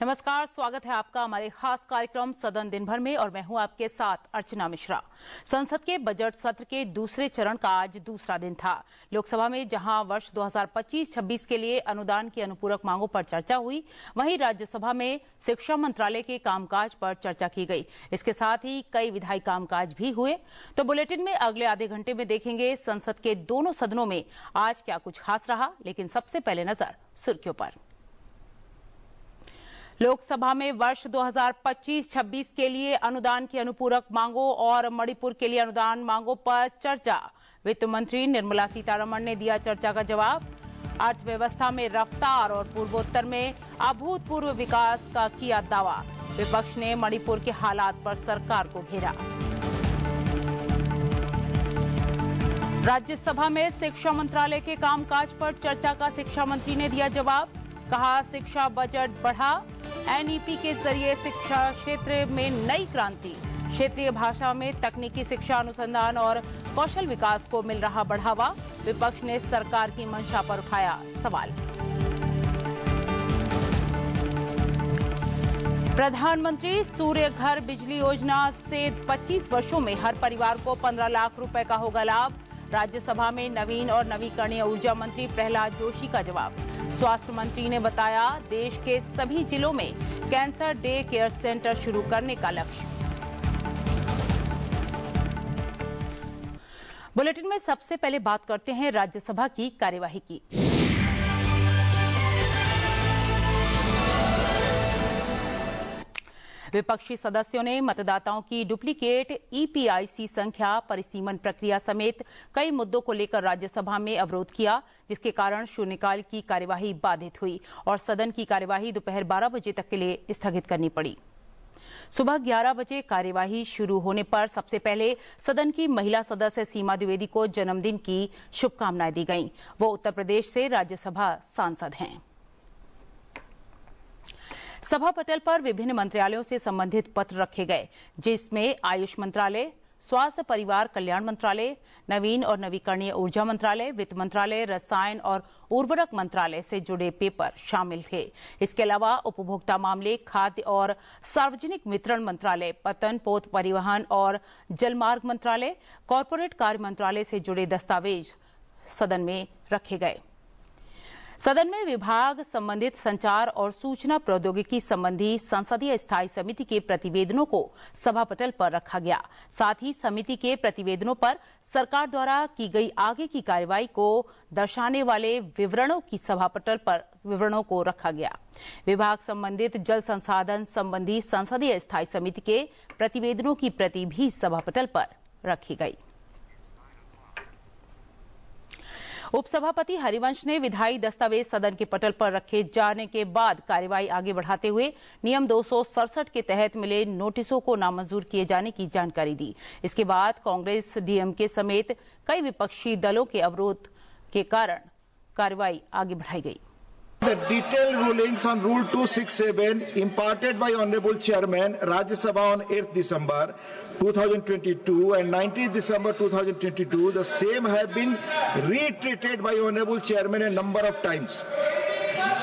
नमस्कार, स्वागत है आपका हमारे खास कार्यक्रम सदन दिन भर में और मैं हूं आपके साथ अर्चना मिश्रा। संसद के बजट सत्र के दूसरे चरण का आज दूसरा दिन था। लोकसभा में जहां वर्ष 2025-26 के लिए अनुदान की अनुपूरक मांगों पर चर्चा हुई, वहीं राज्यसभा में शिक्षा मंत्रालय के कामकाज पर चर्चा की गई। इसके साथ ही कई विधायी कामकाज भी हुए। तो बुलेटिन में अगले आधे घंटे में देखेंगे संसद के दोनों सदनों में आज क्या कुछ खास रहा। लेकिन सबसे पहले नजर सुर्खियों पर। लोकसभा में वर्ष 2025-26 के लिए अनुदान की अनुपूरक मांगों और मणिपुर के लिए अनुदान मांगों पर चर्चा। वित्त मंत्री निर्मला सीतारमण ने दिया चर्चा का जवाब। अर्थव्यवस्था में रफ्तार और पूर्वोत्तर में अभूतपूर्व विकास का किया दावा। विपक्ष ने मणिपुर के हालात पर सरकार को घेरा। राज्यसभा में शिक्षा मंत्रालय के कामकाज पर चर्चा का शिक्षा मंत्री ने दिया जवाब। कहा, शिक्षा बजट बढ़ा, एनईपी के जरिए शिक्षा क्षेत्र में नई क्रांति। क्षेत्रीय भाषा में तकनीकी शिक्षा अनुसंधान और कौशल विकास को मिल रहा बढ़ावा। विपक्ष ने सरकार की मंशा पर उठाया सवाल। प्रधानमंत्री सूर्य घर बिजली योजना से 25 वर्षों में हर परिवार को 15 लाख रुपए का होगा लाभ। राज्यसभा में नवीन और नवीकरणीय ऊर्जा मंत्री प्रहलाद जोशी का जवाब। स्वास्थ्य मंत्री ने बताया, देश के सभी जिलों में कैंसर डे केयर सेंटर शुरू करने का लक्ष्य। बुलेटिन में सबसे पहले बात करते हैं राज्यसभा की कार्यवाही की। विपक्षी सदस्यों ने मतदाताओं की डुप्लीकेट ईपीआईसी संख्या, परिसीमन प्रक्रिया समेत कई मुद्दों को लेकर राज्यसभा में अवरोध किया, जिसके कारण शून्यकाल की कार्यवाही बाधित हुई और सदन की कार्यवाही दोपहर 12 बजे तक के लिए स्थगित करनी पड़ी। सुबह 11 बजे कार्यवाही शुरू होने पर सबसे पहले सदन की महिला सदस्य सीमा द्विवेदी को जन्मदिन की शुभकामनाएं दी गईं। वो उत्तर प्रदेश से राज्यसभा सांसद हैं। सभा पटल पर विभिन्न मंत्रालयों से संबंधित पत्र रखे गए, जिसमें आयुष मंत्रालय, स्वास्थ्य परिवार कल्याण मंत्रालय, नवीन और नवीकरणीय ऊर्जा मंत्रालय, वित्त मंत्रालय, रसायन और उर्वरक मंत्रालय से जुड़े पेपर शामिल थे। इसके अलावा उपभोक्ता मामले, खाद्य और सार्वजनिक वितरण मंत्रालय, पतन, पोत परिवहन और जलमार्ग मंत्रालय, कॉरपोरेट कार्य मंत्रालय से जुड़े दस्तावेज सदन में रखे गए। सदन में विभाग संबंधित संचार और सूचना प्रौद्योगिकी संबंधी संसदीय स्थायी समिति के प्रतिवेदनों को सभा पटल पर रखा गया। साथ ही समिति के प्रतिवेदनों पर सरकार द्वारा की गई आगे की कार्रवाई को दर्शाने वाले विवरणों की सभा पटल पर विवरणों को रखा गया। विभाग संबंधित जल संसाधन संबंधी संसदीय स्थायी समिति के प्रतिवेदनों की प्रति भी सभा पटल पर रखी गई। उपसभापति हरिवंश ने विधायी दस्तावेज सदन के पटल पर रखे जाने के बाद कार्यवाही आगे बढ़ाते हुए नियम 267 के तहत मिले नोटिसों को नामंजूर किए जाने की जानकारी दी। इसके बाद कांग्रेस, डीएमके समेत कई विपक्षी दलों के अवरोध के कारण कार्यवाही आगे बढ़ाई गई। The detailed rulings on Rule 267 imparted by Honorable Chairman Rajya Sabha on 8th December 2022 and 19th December 2022, the same have been retreated by Honorable Chairman a number of times.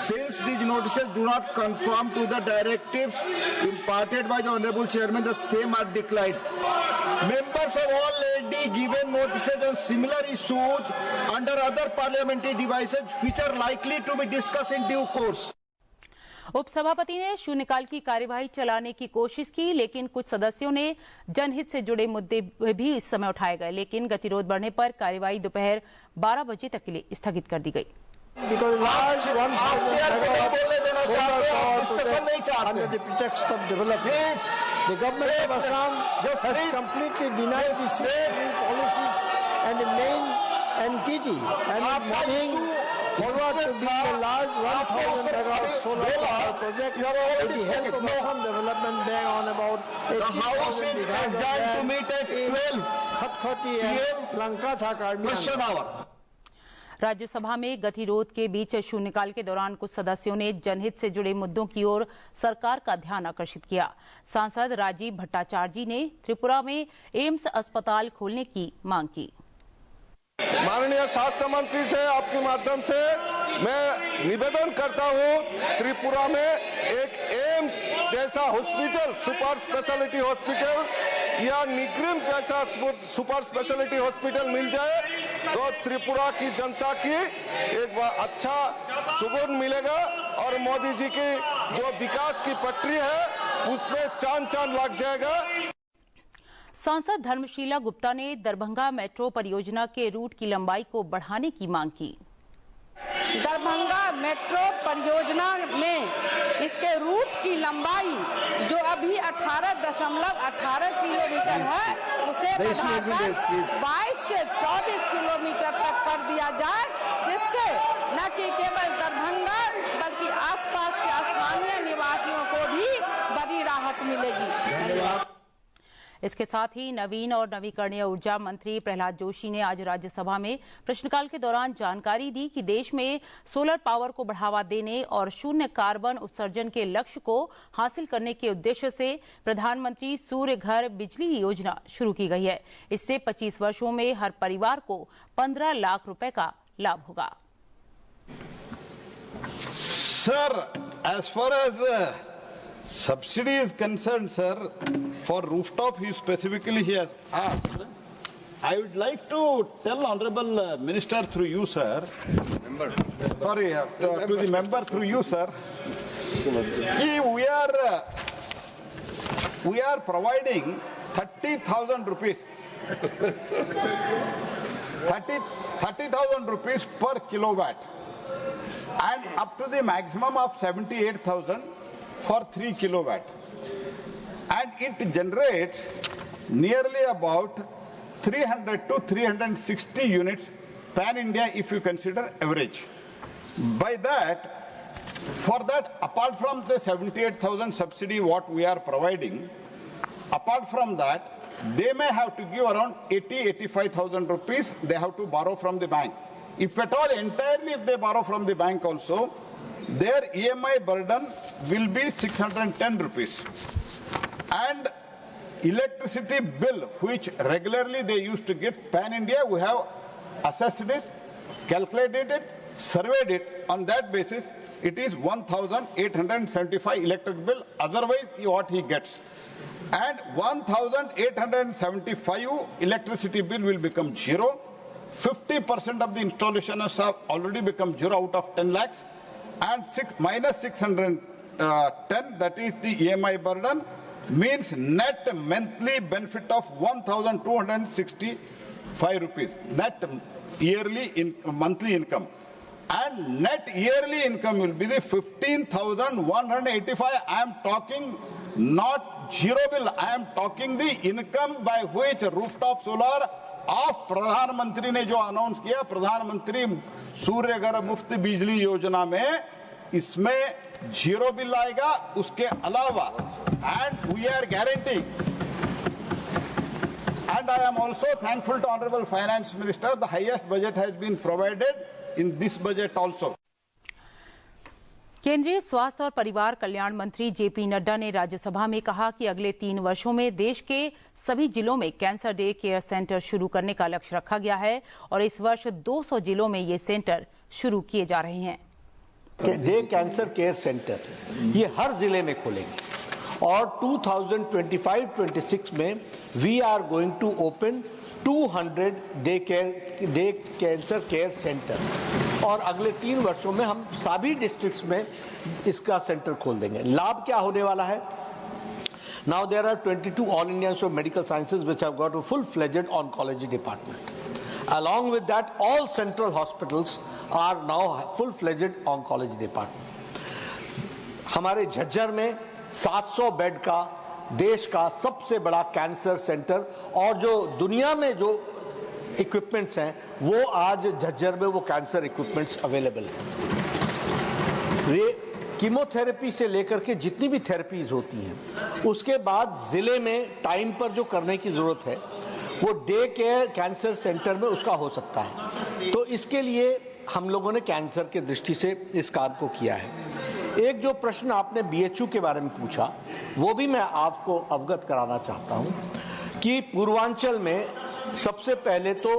Since these notices do not conform to the directives imparted by the Honorable Chairman, the same are declined. Members have already given notices on similar issues under other parliamentary devices which are likely to be discussed in due course. उपसभापति ने शून्यकाल की कार्यवाही चलाने की कोशिश की, लेकिन कुछ सदस्यों ने जनहित से जुड़े मुद्दे भी इस समय उठाए गए, लेकिन गतिरोध बढ़ने पर कार्यवाही दोपहर 12 बजे तक के लिए स्थगित कर दी गई। Because large 1,000 under the pretext of development, the government of Assam has completely denied the state policies and the main entity and is moving forward to build a large 1,000 megawatt solar power project with the help of Assam Development Bank on about 80,000 megawatt Khatkhati and Lankatha Karni. Rajya Sabha में गतिरोध के बीच शून्यकाल के दौरान कुछ सदस्यों ने जनहित से जुड़े मुद्दों की ओर सरकार का ध्यान आकर्षित किया। सांसद राजीव भट्टाचार्य जी ने त्रिपुरा में एम्स अस्पताल खोलने की मांग की। माननीय स्वास्थ्य मंत्री से आपके माध्यम से मैं निवेदन करता हूं, त्रिपुरा में एक जैसा हॉस्पिटल, सुपर स्पेशलिटी हॉस्पिटल या निग्रिम्स जैसा सुपर स्पेशलिटी हॉस्पिटल मिल जाए तो त्रिपुरा की जनता की एक अच्छा सुकून मिलेगा और मोदी जी की जो विकास की पटरी है उस पे चांद लग जाएगा। सांसद धर्मशीला गुप्ता ने दरभंगा मेट्रो परियोजना के रूट की लंबाई को बढ़ाने की मांग की। दरभंगा मेट्रो परियोजना में इसके रूट की लंबाई जो अभी 18.18 किलोमीटर है उसे बढ़ाकर 22 से 24 किलोमीटर तक कर दिया जाए, जिससे न कि केवल दरभंगा बल्कि आसपास के स्थानीय निवासियों को भी बड़ी राहत मिलेगी। धन्यवाद। इसके साथ ही नवीन और नवीकरणीय ऊर्जा मंत्री प्रहलाद जोशी ने आज राज्यसभा में प्रश्नकाल के दौरान जानकारी दी कि देश में सोलर पावर को बढ़ावा देने और शून्य कार्बन उत्सर्जन के लक्ष्य को हासिल करने के उद्देश्य से प्रधानमंत्री सूर्य घर बिजली योजना शुरू की गई है। इससे 25 वर्षों में हर परिवार को 15 लाख रुपए का लाभ होगा। Sir, as far as subsidy is concerned, sir, for rooftop, he has asked. I would like to tell Honorable Minister through you, sir. To the member through you, sir. We are providing 30,000 rupees. 30,000 rupees per kilowatt, and up to the maximum of 78,000 for 3 kilowatt, and it generates nearly about 300 to 360 units pan India if you consider average. By that, for that, apart from the 78,000 subsidy what we are providing, apart from that, they may have to give around 85,000 rupees they have to borrow from the bank. If at all entirely if they borrow from the bank also, their EMI burden will be 610 rupees. And electricity bill, which regularly they used to get pan India, we have assessed it, calculated it, surveyed it. On that basis, it is 1,875 electric bill, otherwise what he gets. And 1,875 electricity bill will become zero. 50% of the installations have already become zero out of 10 lakhs. And minus 610, that is the EMI burden, means net monthly benefit of 1,265 rupees, net yearly monthly income. And net yearly income will be the 15,185. I am talking not zero bill, I am talking the income by which rooftop solar of प्रधानमंत्री ने जो announce किया, प्रधानमंत्री सूर्य घर मुफ्त बिजली योजना में, इसमें जीरो बिल आएगा। उसके अलावा and we are guaranteeing, and I am also thankful to Honorable Finance Minister, the highest budget has been provided in this budget also. केंद्रीय स्वास्थ्य और परिवार कल्याण मंत्री जेपी नड्डा ने राज्यसभा में कहा कि अगले 3 वर्षों में देश के सभी जिलों में कैंसर डे केयर सेंटर शुरू करने का लक्ष्य रखा गया है और इस वर्ष 200 जिलों में ये सेंटर शुरू किए जा रहे हैं। डे कैंसर केयर सेंटर ये हर जिले में खोलेंगे और 2025-26 में we are going to open 200 day cancer care centre और अगले 3 वर्षों में हम सभी डिस्ट्रिक्ट्स में इसका सेंटर खोल देंगे। लाभ क्या होने वाला है? Now there are 22 All India Institute of Medical Sciences which have got a full-fledged oncology department. Along with that, all central hospitals are now full-fledged oncology department. हमारे झज्जर में 700 बेड का देश का सबसे बड़ा कैंसर सेंटर और जो दुनिया में जो इक्विपमेंट्स हैं वो आज झज्जर में वो कैंसर इक्विपमेंट्स अवेलेबल है। कीमोथेरेपी से लेकर के जितनी भी थेरेपीज होती हैं उसके बाद जिले में टाइम पर जो करने की जरूरत है वो डे केयर कैंसर सेंटर में उसका हो सकता है। तो इसके लिए हम लोगों ने कैंसर के दृष्टि से इस काम को किया है। एक जो प्रश्न आपने बीएचयू के बारे में पूछा वो भी मैं आपको अवगत कराना चाहता हूं कि पूर्वांचल में सबसे पहले तो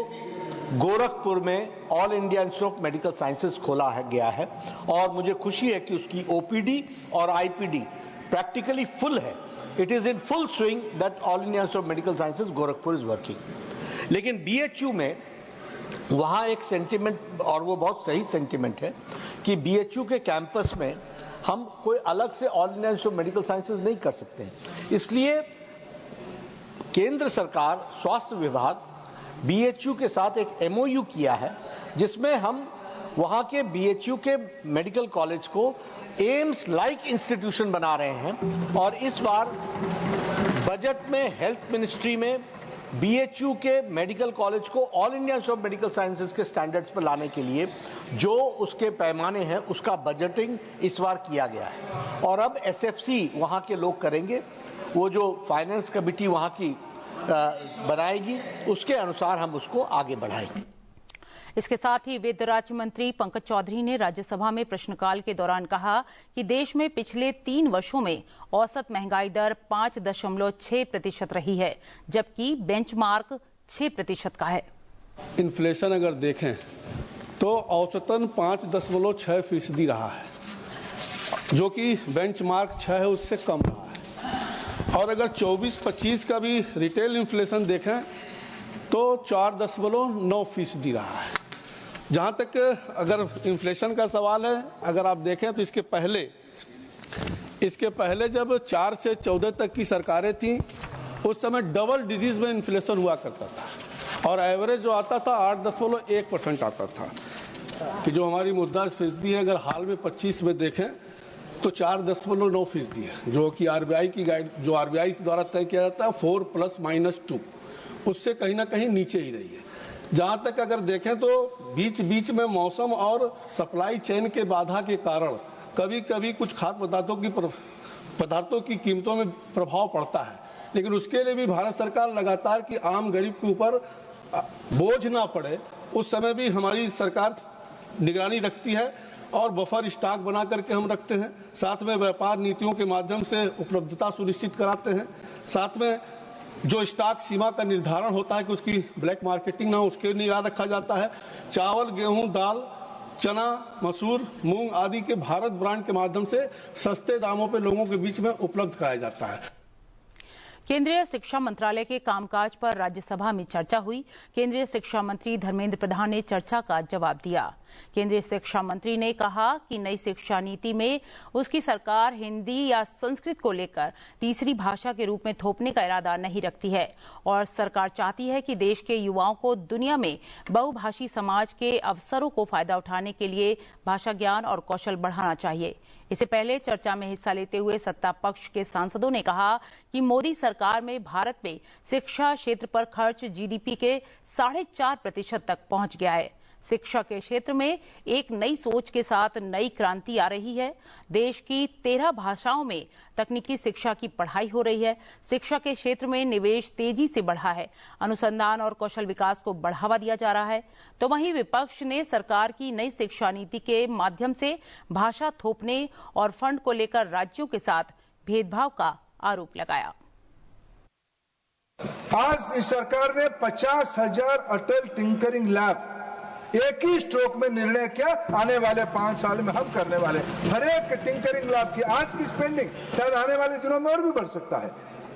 गोरखपुर में all India institute of medical sciences खोला गया है और मुझे खुशी है कि उसकी ओपीडी और आईपीडी practically full है. It is in full swing that All India Institute of Medical Sciences Gorakhpur is working. लेकिन BHU में वहाँ एक सेंटिमेंट, और वो बहुत सही सेंटिमेंट है, कि BHU के कैंपस में हम कोई अलग से all India institute of medical sciences नहीं कर सकते हैं. इसलिए केंद्र सरकार स्वास्थ्य विभाग BHU के साथ एक MOU किया है, जिसमें हम वहाँ के BHU के मेडिकल कॉलेज को एम्स लाइक इंस्टीट्यूशन बना रहे हैं. और इस बार बजट में हेल्थ मिनिस्ट्री में BHU के मेडिकल कॉलेज को all India institute of medical sciences के स्टैंडर्ड्स पर लाने के लिए जो उसके पैमाने हैं उसका बजटिंग इस बार किया गया है. और अब SFC वहाँ के लोग करेंगे, वो जो फाइनेंस कमेटी वहाँ की बनाएगी उसके अनुसार हम उसको आगे बढ़ाएंगे. इसके साथ ही वित्त राज्य मंत्री पंकज चौधरी ने राज्यसभा में प्रश्नकाल के दौरान कहा कि देश में पिछले 3 वर्षों में औसत महंगाई दर 5.6% रही है, जबकि बेंचमार्क 6% का है. इन्फ्लेशन अगर देखें तो औसतन 5.6% रहा है, जो कि बेंचमार्क 6 है उससे कम रहा है. और अगर 24-25 का भी रिटेल इन्फ्लेशन देखें तो 4.9% रहा है. जहां तक अगर इन्फ्लेशन का सवाल है, अगर आप देखें तो इसके पहले जब 4 से 14 तक की सरकारें थीं, उस समय डबल डिजिट में इन्फ्लेशन हुआ करता था और एवरेज जो आता था 8.1% आता था. कि जो हमारी मुद्रास्फीति है, अगर हाल में 25 में देखें तो 4.9% है, जो कि RBI की जो RBI द्वारा तय किया जाता है 4 ± 2, उससे कहीं ना कहीं नीचे ही रही है. जहां तक अगर देखें तो बीच में मौसम और सप्लाई चेन के बाधा के कारण कभी कभी कुछ खाद्य पदार्थों की कीमतों में प्रभाव पड़ता है, लेकिन उसके लिए भी भारत सरकार लगातार कि आम गरीब के ऊपर बोझ ना पड़े, उस समय भी हमारी सरकार निगरानी रखती है और बफर स्टॉक बना करके हम रखते हैं. साथ में व्यापार नीतियों के माध्यम से उपलब्धता सुनिश्चित कराते हैं. साथ में जो स्टॉक सीमा का निर्धारण होता है कि उसकी ब्लैक मार्केटिंग ना हो, उसके निगरान रखा जाता है. चावल, गेहूं, दाल, चना, मसूर, मूंग आदि के भारत ब्रांड के माध्यम से सस्ते दामों पे लोगों के बीच में उपलब्ध कराया जाता है. केंद्रीय शिक्षा मंत्रालय के कामकाज पर राज्यसभा में चर्चा हुई. केंद्रीय शिक्षा मंत्री धर्मेंद्र प्रधान ने चर्चा का जवाब दिया. केंद्रीय शिक्षा मंत्री ने कहा कि नई शिक्षा नीति में उसकी सरकार हिंदी या संस्कृत को लेकर तीसरी भाषा के रूप में थोपने का इरादा नहीं रखती है और सरकार चाहती है कि देश के युवाओं को दुनिया में बहुभाषी समाज के अवसरों को फायदा उठाने के लिए भाषा ज्ञान और कौशल बढ़ाना चाहिए. इससे पहले चर्चा में हिस्सा लेते हुए सत्ता पक्ष के सांसदों ने कहा कि मोदी सरकार में भारत में शिक्षा क्षेत्र पर खर्च GDP के 4.5% तक पहुंच गया है. शिक्षा के क्षेत्र में एक नई सोच के साथ नई क्रांति आ रही है. देश की 13 भाषाओं में तकनीकी शिक्षा की पढ़ाई हो रही है. शिक्षा के क्षेत्र में निवेश तेजी से बढ़ा है. अनुसंधान और कौशल विकास को बढ़ावा दिया जा रहा है. तो वहीं विपक्ष ने सरकार की नई शिक्षा नीति के माध्यम से भाषा थोपने और फंड को लेकर राज्यों के साथ भेदभाव का आरोप लगाया. आज इस सरकार ने 50,000 अटल टिंकरिंग लैब एक ही स्ट्रोक में निर्णय किया. आने वाले 5 साल में हम करने वाले हर एक टिंकरिंग लैब की आज की स्पेंडिंग शायद आने वाले दिनों में और भी बढ़ सकता है.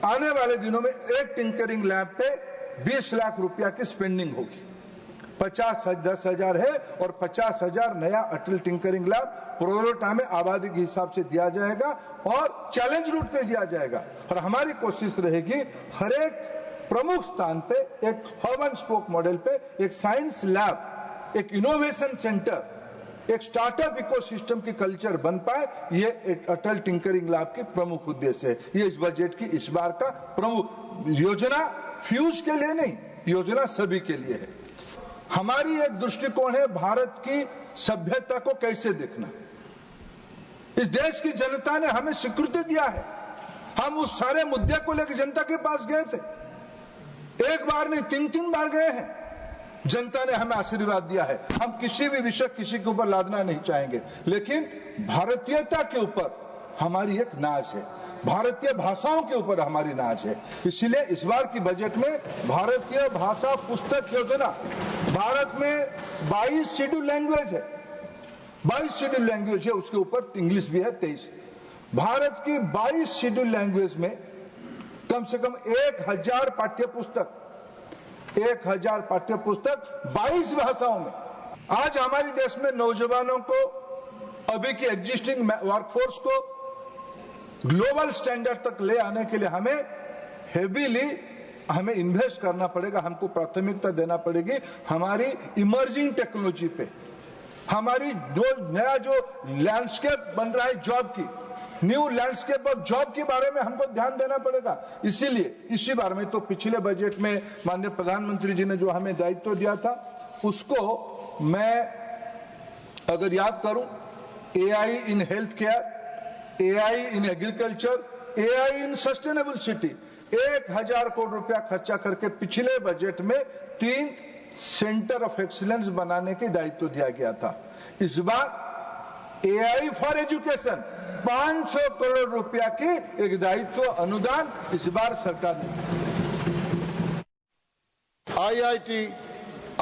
आने वाले दिनों में एक टिंकरिंग लैब पे 20 लाख रुपया की स्पेंडिंग होगी. 10,000 है और 50,000 नया अटल टिंकरिंग लैब प्रोरोटा में आबादी के हिसाब से दिया जाएगा और चैलेंज रूट पे दिया जाएगा. और हमारी कोशिश रहेगी हर एक प्रमुख स्थान पे एक हब एंड स्पोक मॉडल पे एक साइंस लैब, एक इनोवेशन सेंटर, एक स्टार्टअप इकोसिस्टम की कल्चर बन पाए. ये अटल टिंकरिंग लैब की प्रमुख उद्देश्य है. ये इस बजट की इस बार का प्रमुख योजना फ्यूज के लिए नहीं, योजना सभी के लिए है. हमारी एक दृष्टिकोण है भारत की सभ्यता को कैसे देखना. इस देश की जनता ने हमें स्वीकृति दिया है. हम उस सारे मुद्दे को लेकर जनता के पास गए थे. एक बार नहीं 3 बार गए हैं. जनता ने हमें आशीर्वाद दिया है. हम किसी भी विषय किसी के ऊपर लादना नहीं चाहेंगे, लेकिन भारतीयता के ऊपर हमारी एक नाज है. भारतीय भाषाओं के ऊपर हमारी नाज है. इसलिए इस बार की बजट में भारतीय भाषा पुस्तक योजना, भारत में 22 शेड्यूल लैंग्वेज है, 22 शेड्यूल लैंग्वेज है, उसके ऊपर इंग्लिश भी है 23. भारत की 22 शेड्यूल लैंग्वेज में कम से कम 1000 पाठ्यपुस्तक 22 भाषाओं में। आज हमारे देश में नौजवानों को, अभी की एग्जिस्टिंग वर्कफोर्स को ग्लोबल स्टैंडर्ड तक ले आने के लिए हमें इन्वेस्ट करना पड़ेगा, हमको प्राथमिकता देना पड़ेगी हमारी इमर्जिंग टेक्नोलॉजी पे। हमारी जो लैंडस्केप बन रहा है जॉब की, न्यू लैंडस्केप ऑफ जॉब के बारे में हमको ध्यान देना पड़ेगा। इसीलिए इसी बारे में तो पिछले बजट में माननीय प्रधानमंत्री जी ने जो हमें दायित्व दिया था, उसको मैं अगर याद करूं, AI in health care, AI in agriculture, AI in sustainable city, 1000 crore रुपया खर्चा करके पिछले बजट में 3 सेंटर ऑफ एक्सीलेंस बनाने के दायित्व दिया गया था। इस बार AI फॉर एजुकेशन 500 करोड़ रुपया की एक दायित्व अनुदान इस बार सरकार ने। IIT,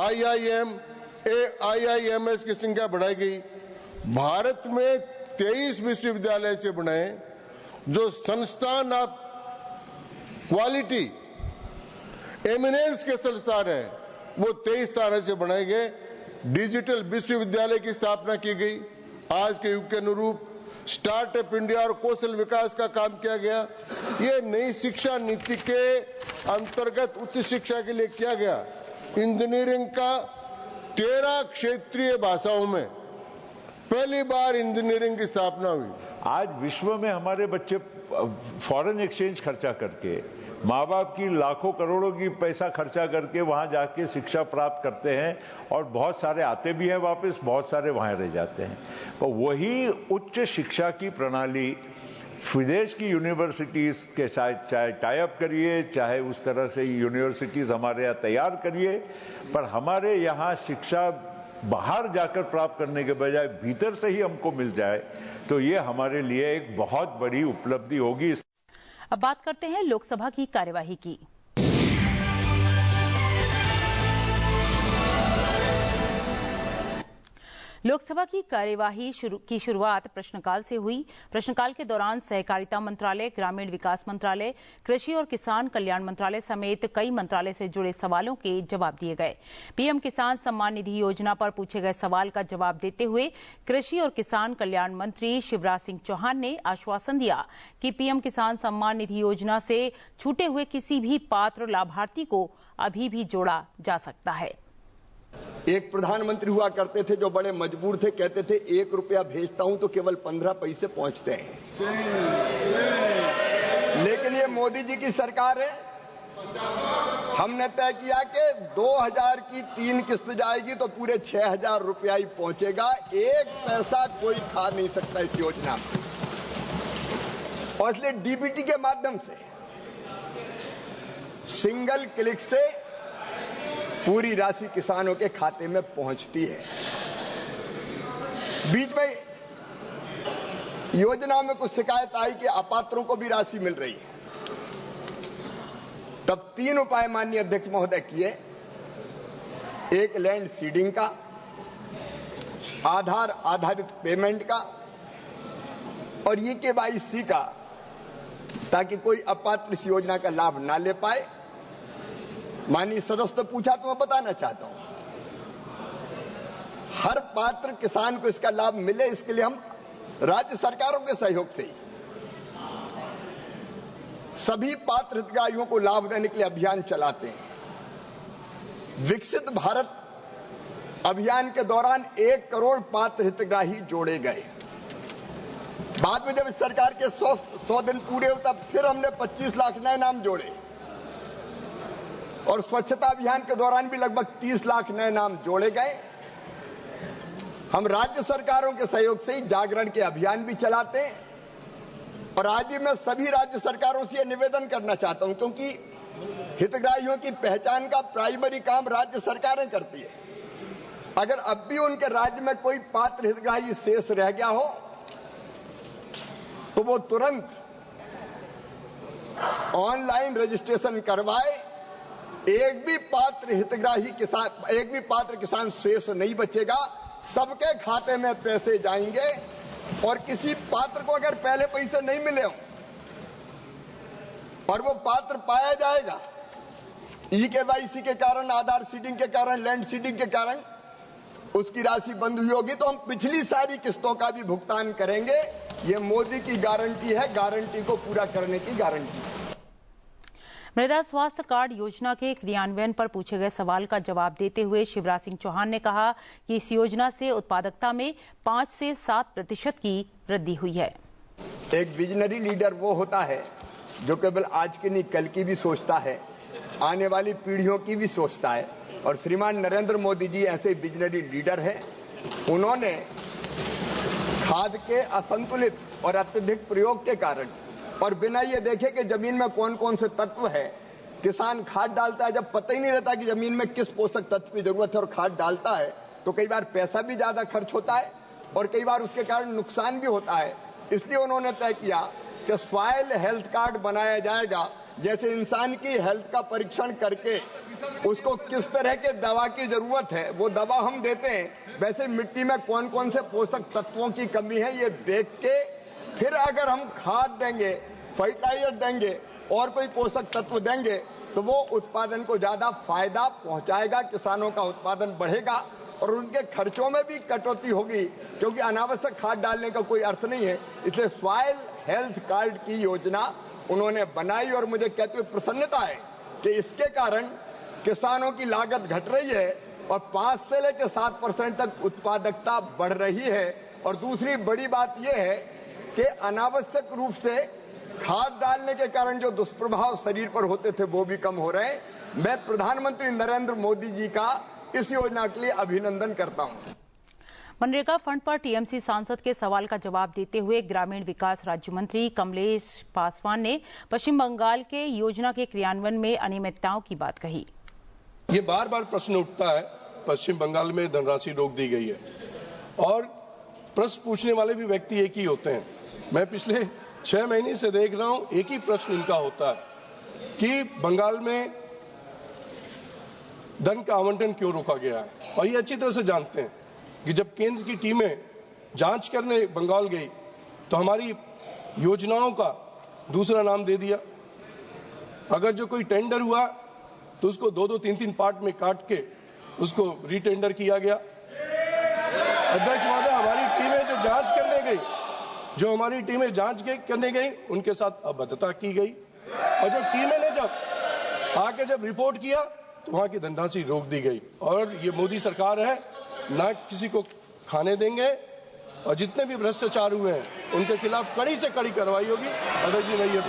IIM, IIMS की संख्या बढ़ाई गई। भारत में 23 विश्वविद्यालय से बने जो संस्थान ऑफ क्वालिटी एमिनेंस के संस्थान है, वो 23 तरह से बनाए गए। डिजिटल विश्वविद्यालय की स्थापना की गई। आज के युग के अनुरूप स्टार्टअप इंडिया और कौशल विकास का काम किया गया। ये नई शिक्षा नीति के अंतर्गत उच्च शिक्षा के लिए किया गया। इंजीनियरिंग का 13 क्षेत्रीय भाषाओं में पहली बार इंजीनियरिंग की स्थापना हुई। आज विश्व में हमारे बच्चे फॉरेन एक्सचेंज खर्चा करके, माँ बाप की लाखों करोड़ों की पैसा खर्चा करके वहां जाके शिक्षा प्राप्त करते हैं, और बहुत सारे आते भी हैं वापस, बहुत सारे वहां रह जाते हैं। तो वही उच्च शिक्षा की प्रणाली विदेश की यूनिवर्सिटीज के साथ चाहे टाई अप करिए, चाहे उस तरह से यूनिवर्सिटीज हमारे यहाँ तैयार करिए, पर हमारे यहाँ शिक्षा बाहर जाकर प्राप्त करने के बजाय भीतर से ही हमको मिल जाए, तो ये हमारे लिए एक बहुत बड़ी उपलब्धि होगी। अब बात करते हैं लोकसभा की कार्यवाही की। लोकसभा की कार्यवाही की शुरुआत प्रश्नकाल से हुई। प्रश्नकाल के दौरान सहकारिता मंत्रालय, ग्रामीण विकास मंत्रालय, कृषि और किसान कल्याण मंत्रालय समेत कई मंत्रालय से जुड़े सवालों के जवाब दिए गए। पीएम किसान सम्मान निधि योजना पर पूछे गए सवाल का जवाब देते हुए कृषि और किसान कल्याण मंत्री शिवराज सिंह चौहान ने आश्वासन दिया कि पीएम किसान सम्मान निधि योजना से छूटे हुए किसी भी पात्र लाभार्थी को अभी भी जोड़ा जा सकता है। एक प्रधानमंत्री हुआ करते थे जो बड़े मजबूर थे, कहते थे 1 रुपया भेजता हूं तो केवल 15 पैसे पहुंचते हैं। लेकिन ये मोदी जी की सरकार है। हमने तय किया कि 2000 की 3 किस्त जाएगी तो पूरे 6000 रुपया ही पहुंचेगा। 1 पैसा कोई खा नहीं सकता इस योजना में। और इसलिए डीबीटी के माध्यम से सिंगल क्लिक से पूरी राशि किसानों के खाते में पहुंचती है। बीच में योजना में कुछ शिकायत आई कि अपात्रों को भी राशि मिल रही है। तब 3 उपाय माननीय अध्यक्ष महोदय किए। एक लैंड सीडिंग का, आधार आधारित पेमेंट का और EKYC का, ताकि कोई अपात्र इस योजना का लाभ ना ले पाए। माननीय सदस्य ने पूछा तो मैं बताना चाहता हूं, हर पात्र किसान को इसका लाभ मिले, इसके लिए हम राज्य सरकारों के सहयोग से ही सभी पात्र हितग्राहियों को लाभ देने के लिए अभियान चलाते हैं। विकसित भारत अभियान के दौरान 1 करोड़ पात्र हितग्राही जोड़े गए। बाद में जब इस सरकार के 100 दिन पूरे हुए तब फिर हमने 25 लाख नए नाम जोड़े और स्वच्छता अभियान के दौरान भी लगभग 30 लाख नए नाम जोड़े गए। हम राज्य सरकारों के सहयोग से ही जागरण के अभियान भी चलाते हैं। और आज भी मैं सभी राज्य सरकारों से निवेदन करना चाहता हूं, क्योंकि हितग्राहियों की पहचान का प्राइमरी काम राज्य सरकारें करती है। अगर अब भी उनके राज्य में कोई पात्र हितग्राही शेष रह गया हो तो वो तुरंत ऑनलाइन रजिस्ट्रेशन करवाए। एक भी पात्र किसान शेष नहीं बचेगा। सबके खाते में पैसे जाएंगे और किसी पात्र को अगर पहले पैसे नहीं मिले हों और वो पात्र पाया जाएगा EKYC के कारण, आधार सीडिंग के कारण, लैंड सीडिंग के कारण उसकी राशि बंद हुई होगी, तो हम पिछली सारी किस्तों का भी भुगतान करेंगे। ये मोदी की गारंटी है, गारंटी को पूरा करने की गारंटी है। मृदा स्वास्थ्य कार्ड योजना के क्रियान्वयन पर पूछे गए सवाल का जवाब देते हुए शिवराज सिंह चौहान ने कहा कि इस योजना से उत्पादकता में 5 से 7% की वृद्धि हुई है। एक विजनरी लीडर वो होता है जो केवल आज की नहीं कल की भी सोचता है, आने वाली पीढ़ियों की भी सोचता है, और श्रीमान नरेंद्र मोदी जी ऐसे विजनरी लीडर हैं। उन्होंने खाद के असंतुलित और अत्यधिक प्रयोग के कारण और बिना ये देखे कि जमीन में कौन कौन से तत्व है, किसान खाद डालता है जब पता ही नहीं रहता कि जमीन में किस पोषक तत्व की जरूरत है, और खाद डालता है तो कई बार पैसा भी ज्यादा खर्च होता है और कई बार उसके कारण नुकसान भी होता है। इसलिए उन्होंने तय किया कि सॉइल हेल्थ कार्ड बनाया जाएगा। जैसे इंसान की हेल्थ का परीक्षण करके उसको किस तरह के दवा की जरूरत है वो दवा हम देते हैं, वैसे मिट्टी में कौन कौन से पोषक तत्वों की कमी है ये देख के फिर अगर हम खाद देंगे, फर्टिलाइजर देंगे और कोई पोषक तत्व देंगे तो वो उत्पादन को ज्यादा फायदा पहुंचाएगा, किसानों का उत्पादन बढ़ेगा और उनके खर्चों में भी कटौती होगी, क्योंकि अनावश्यक खाद डालने का कोई अर्थ नहीं है। इसलिए सॉइल हेल्थ कार्ड की योजना उन्होंने बनाई और मुझे कहते हुए प्रसन्नता है कि इसके कारण किसानों की लागत घट रही है और 5 से लेकर 7% तक उत्पादकता बढ़ रही है। और दूसरी बड़ी बात यह है कि अनावश्यक रूप से खाद डालने के कारण जो दुष्प्रभाव शरीर पर होते थे वो भी कम हो रहे हैं। मैं प्रधानमंत्री नरेंद्र मोदी जी का इस योजना के लिए अभिनंदन करता हूं। मनरेगा फंड पर टीएमसी सांसद के सवाल का जवाब देते हुए ग्रामीण विकास राज्य मंत्री कमलेश पासवान ने पश्चिम बंगाल के योजना के क्रियान्वयन में अनियमितताओं की बात कही। ये बार बार प्रश्न उठता है, पश्चिम बंगाल में धनराशि रोक दी गई है और प्रश्न पूछने वाले भी व्यक्ति एक ही होते हैं। मैं पिछले 6 महीने से देख रहा हूं, एक ही प्रश्न इनका होता है कि बंगाल में धन का आवंटन क्यों रोका गया है। और ये अच्छी तरह से जानते हैं कि जब केंद्र की टीमें जांच करने बंगाल गई तो हमारी योजनाओं का दूसरा नाम दे दिया। अगर जो कोई टेंडर हुआ तो उसको 2-2, 3-3 पार्ट में काट के उसको रीटेंडर किया गया। अध्यक्ष महोदय, हमारी टीमें जो जांच करने गई उनके साथ अबद्धता की गई और जब टीमें ने जब रिपोर्ट किया तो वहां की धनराशि रोक दी गई। और ये मोदी सरकार है, ना किसी को खाने देंगे और जितने भी भ्रष्टाचार हुए हैं उनके खिलाफ कड़ी से कड़ी कार्रवाई होगी। अध्यक्ष जी नहीं।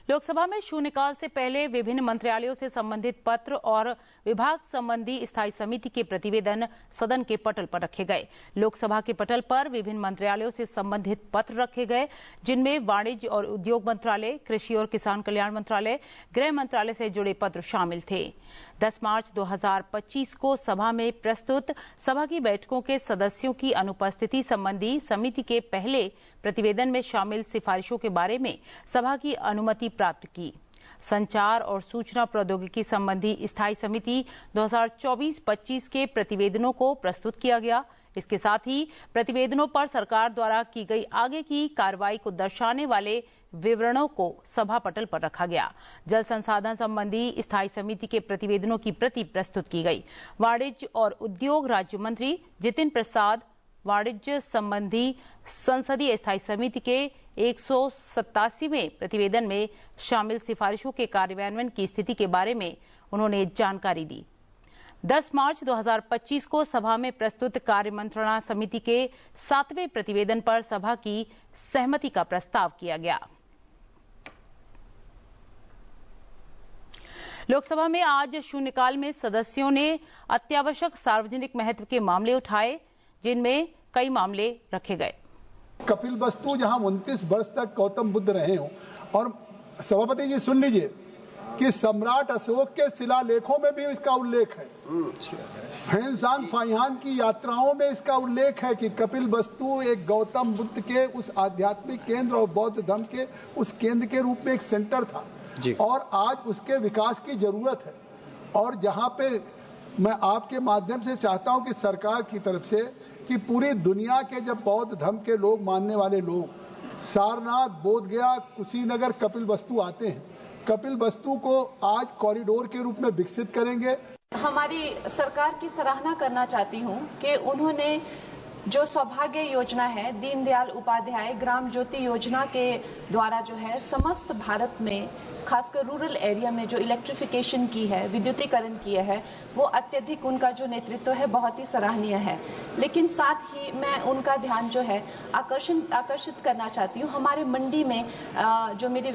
लोकसभा में शून्यकाल से पहले विभिन्न मंत्रालयों से संबंधित पत्र और विभाग संबंधी स्थायी समिति के प्रतिवेदन सदन के पटल पर रखे गए। लोकसभा के पटल पर विभिन्न मंत्रालयों से संबंधित पत्र रखे गए, जिनमें वाणिज्य और उद्योग मंत्रालय, कृषि और किसान कल्याण मंत्रालय, गृह मंत्रालय से जुड़े पत्र शामिल थे। 10 मार्च 2025 को सभा में प्रस्तुत सभा की बैठकों के सदस्यों की अनुपस्थिति संबंधी समिति के पहले प्रतिवेदन में शामिल सिफारिशों के बारे में सभा की अनुमति प्राप्त की। संचार और सूचना प्रौद्योगिकी संबंधी स्थायी समिति 2024-25 के प्रतिवेदनों को प्रस्तुत किया गया। इसके साथ ही प्रतिवेदनों पर सरकार द्वारा की गई आगे की कार्रवाई को दर्शाने वाले विवरणों को सभा पटल पर रखा गया। जल संसाधन संबंधी स्थायी समिति के प्रतिवेदनों की प्रति प्रस्तुत की गई। वाणिज्य और उद्योग राज्य मंत्री जितिन प्रसाद वाणिज्य संबंधी संसदीय स्थायी समिति के 187वें प्रतिवेदन में शामिल सिफारिशों के कार्यान्वयन की स्थिति के बारे में उन्होंने जानकारी दी। 10 मार्च 2025 को सभा में प्रस्तुत कार्य मंत्रणा समिति के 7वें प्रतिवेदन पर सभा की सहमति का प्रस्ताव किया गया। लोकसभा में आज शून्यकाल में सदस्यों ने अत्यावश्यक सार्वजनिक महत्व के मामले उठाए, जिनमें कई मामले रखे गए। कपिल वस्तु जहां 29 वर्ष तक गौतम बुद्ध रहे हों, और सभापति जी सुन लीजिए कि सम्राट अशोक के शिलालेखों में भी इसका उल्लेख है। फैंसांग फाइहान की यात्राओं में इसका उल्लेख है कि कपिल वस्तु एक गौतम बुद्ध के उस आध्यात्मिक केंद्र और बौद्ध धर्म के उस केंद्र के रूप में एक सेंटर था और आज उसके विकास की जरूरत है। और जहां पे मैं आपके माध्यम से चाहता हूं कि सरकार की तरफ से कि पूरी दुनिया के जब बौद्ध धर्म के लोग मानने वाले लोग सारनाथ, बोधगया, कुशीनगर, कपिलवस्तु आते हैं, कपिलवस्तु को आज कॉरिडोर के रूप में विकसित करेंगे। हमारी सरकार की सराहना करना चाहती हूं कि उन्होंने जो सौभाग्य योजना है, दीनदयाल उपाध्याय ग्राम ज्योति योजना के द्वारा जो है समस्त भारत में खासकर रूरल एरिया में जो इलेक्ट्रिफिकेशन की है, विद्युतीकरण किया है, वो अत्यधिक उनका जो नेतृत्व है बहुत ही सराहनीय है। लेकिन साथ ही मैं उनका ध्यान जो है आकर्षित करना चाहती हूँ। हमारे मंडी में जो मेरी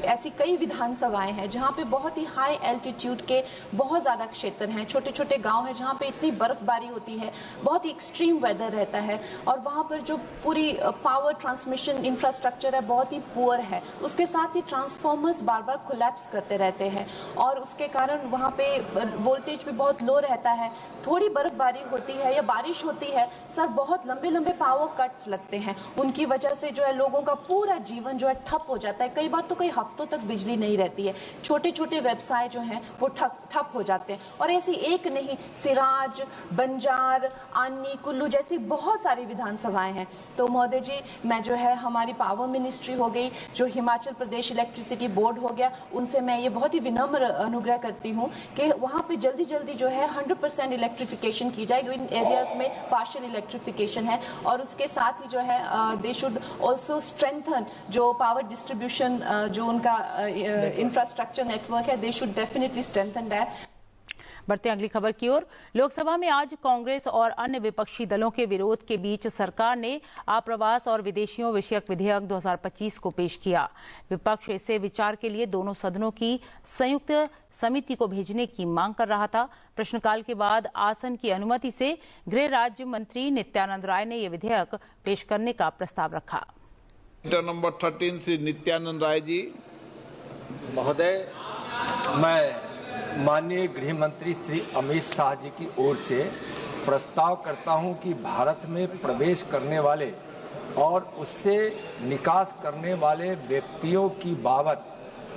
ऐसी कई विधानसभाएं हैं जहाँ पे बहुत ही हाई एल्टीट्यूड के बहुत ज़्यादा क्षेत्र हैं, छोटे छोटे गाँव हैं जहाँ पे इतनी बर्फबारी होती है, बहुत ही एक्सट्रीम वेदर रहता है और वहाँ पर जो पूरी पावर ट्रांसमिशन इंफ्रास्ट्रक्चर है बहुत ही पुअर है। उसके साथ ही ट्रांसफॉर्मर्स बार बार कोलैप्स करते रहते हैं और उसके कारण वहाँ पे वोल्टेज भी बहुत लो रहता है। थोड़ी बर्फबारी होती है या बारिश होती है सर, बहुत लंबे लंबे पावर कट्स लगते हैं। उनकी वजह से जो है लोगों का पूरा जीवन जो है ठप हो जाता है। कई बार तो कई हफ्तों तक बिजली नहीं रहती है। छोटे छोटे व्यवसाय जो हैं वो ठप हो जाते हैं। और ऐसी एक नहीं, सिराज, बंजार, आनी, कुल्लू जैसी बहुत सारी विधानसभाएं हैं। तो महोदय जी, मैं जो है हमारी पावर मिनिस्ट्री हो गई, जो हिमाचल प्रदेश इलेक्ट्रिसिटी बोर्ड हो गया, उनसे मैं ये बहुत ही विनम्र अनुग्रह करती हूँ कि वहाँ पे जल्दी जल्दी जो है 100% इलेक्ट्रिफिकेशन की जाएगी। इन एरियाज में पार्शियल इलेक्ट्रिफिकेशन है और उसके साथ ही जो है दे शुड ऑल्सो स्ट्रेंथन जो पावर डिस्ट्रीब्यूशन जो उनका इंफ्रास्ट्रक्चर नेटवर्क है, they should definitely strengthen that. बढ़ते हैं अगली खबर की ओर। लोकसभा में आज कांग्रेस और अन्य विपक्षी दलों के विरोध के बीच सरकार ने आप्रवास और विदेशियों विषयक विधेयक 2025 को पेश किया। विपक्ष इसे विचार के लिए दोनों सदनों की संयुक्त समिति को भेजने की मांग कर रहा था। प्रश्नकाल के बाद आसन की अनुमति से गृह राज्य मंत्री नित्यानंद राय ने यह विधेयक पेश करने का प्रस्ताव रखा। नंबर 13 श्री नित्यानंद राय जी। महोदय, मैं माननीय गृह मंत्री श्री अमित शाह जी की ओर से प्रस्ताव करता हूं कि भारत में प्रवेश करने वाले और उससे निकास करने वाले व्यक्तियों की बाबत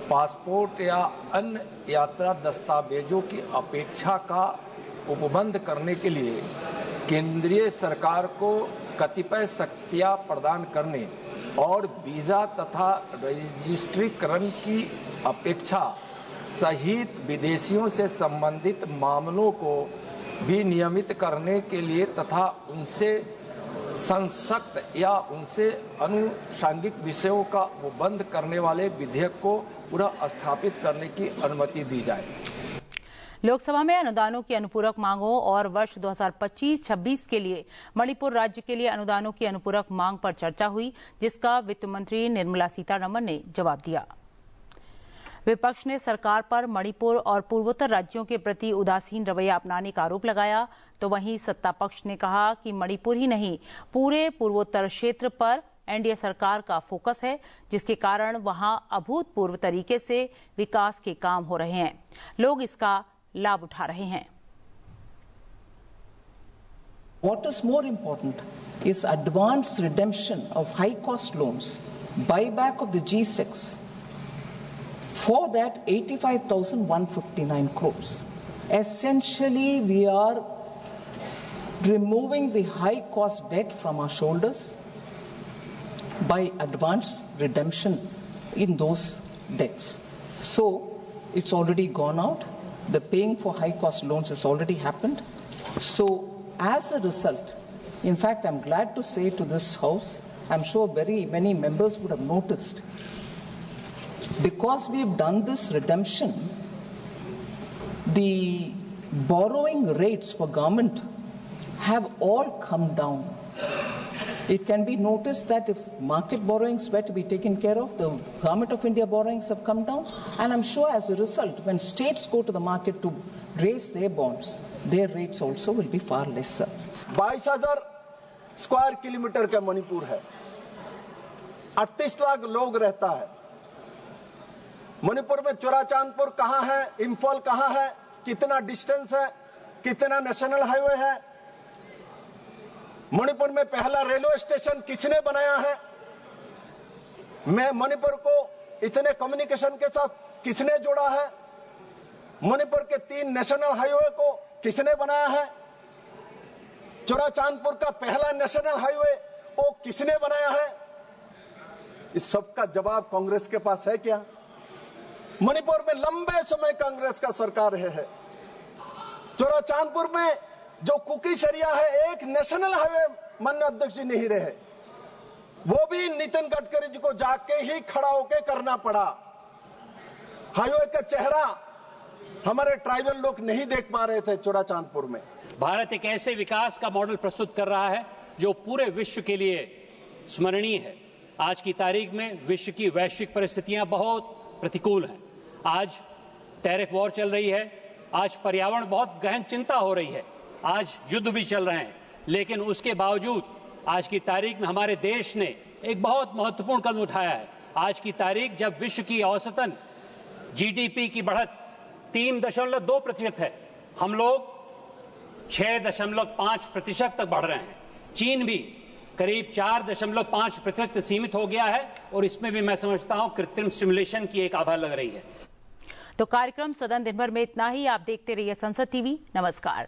पासपोर्ट या अन्य यात्रा दस्तावेजों की अपेक्षा का उपबंध करने के लिए केंद्रीय सरकार को कतिपय शक्तियां प्रदान करने और वीजा तथा रजिस्ट्रीकरण की अपेक्षा सहित विदेशियों से संबंधित मामलों को भी नियमित करने के लिए तथा उनसे संसक्त या उनसे अनुषंगिक विषयों का उपबंध करने वाले विधेयक को पुनः स्थापित करने की अनुमति दी जाए। लोकसभा में अनुदानों की अनुपूरक मांगों और वर्ष 2025-26 के लिए मणिपुर राज्य के लिए अनुदानों की अनुपूरक मांग पर चर्चा हुई, जिसका वित्त मंत्री निर्मला सीतारमण ने जवाब दिया। विपक्ष ने सरकार पर मणिपुर और पूर्वोत्तर राज्यों के प्रति उदासीन रवैया अपनाने का आरोप लगाया, तो वहीं सत्ता पक्ष ने कहा कि मणिपुर ही नहीं पूरे पूर्वोत्तर क्षेत्र पर एनडीए सरकार का फोकस है, जिसके कारण वहां अभूतपूर्व तरीके से विकास के काम हो रहे हैं। लोग इसका लाभ उठा रहे हैं। What is more important is advance redemption of high cost loans, buyback of the G6. For that 85,159 crores. Essentially, we are removing the high cost debt from our shoulders by advance redemption in those debts. So it's already gone out. The paying for high cost loans has already happened. So as a result, in fact, I'm glad to say to this House, I'm sure very many members would have noticed, because we've done this redemption, the borrowing rates for government have all come down. It can be noticed that if market borrowings were to be taken care of, the Government of India borrowings have come down, and I'm sure as a result, when states go to the market to raise their bonds, their rates also will be far lesser. 22,000 square kilometre का मणिपुर है, 38 लाख लोग रहता है। मणिपुर में चोराचांदपुर कहाँ है, इंफॉल कहाँ है, कितना डिस्टेंस है, कितना नेशनल हाईवे है, मणिपुर में पहला रेलवे स्टेशन किसने बनाया है, मैं मणिपुर को इतने कम्युनिकेशन के साथ किसने जोड़ा है, मणिपुर के 3 नेशनल हाईवे को किसने बनाया है, चौरा-चांदपुर का पहला नेशनल हाईवे वो किसने बनाया है? इस सब का जवाब कांग्रेस के पास है क्या? मणिपुर में लंबे समय कांग्रेस का सरकार है। चौरा-चांदपुर में जो कुकीस एरिया है, एक नेशनल हाईवे माननीय अध्यक्ष जी नहीं रहे, वो भी नितिन गडकरी जी को जाके ही खड़ा होके करना पड़ा। हाईवे का चेहरा हमारे ट्राइबल लोग नहीं देख पा रहे थे चौरा-चांदपुर में। भारत एक ऐसे विकास का मॉडल प्रस्तुत कर रहा है जो पूरे विश्व के लिए स्मरणीय है। आज की तारीख में विश्व की वैश्विक परिस्थितियां बहुत प्रतिकूल हैं। आज टैरिफ वॉर चल रही है, आज पर्यावरण बहुत गहन चिंता हो रही है, आज युद्ध भी चल रहे हैं, लेकिन उसके बावजूद आज की तारीख में हमारे देश ने एक बहुत महत्वपूर्ण कदम उठाया है। आज की तारीख जब विश्व की औसतन जीडीपी की बढ़त 3.2% है, हम लोग 6.5% तक बढ़ रहे हैं। चीन भी करीब 4.5% सीमित हो गया है और इसमें भी मैं समझता हूं कृत्रिम स्टिमुलेशन की एक आभा लग रही है। तो कार्यक्रम सदन दिन भर में इतना ही। आप देखते रहिए संसद टीवी। नमस्कार।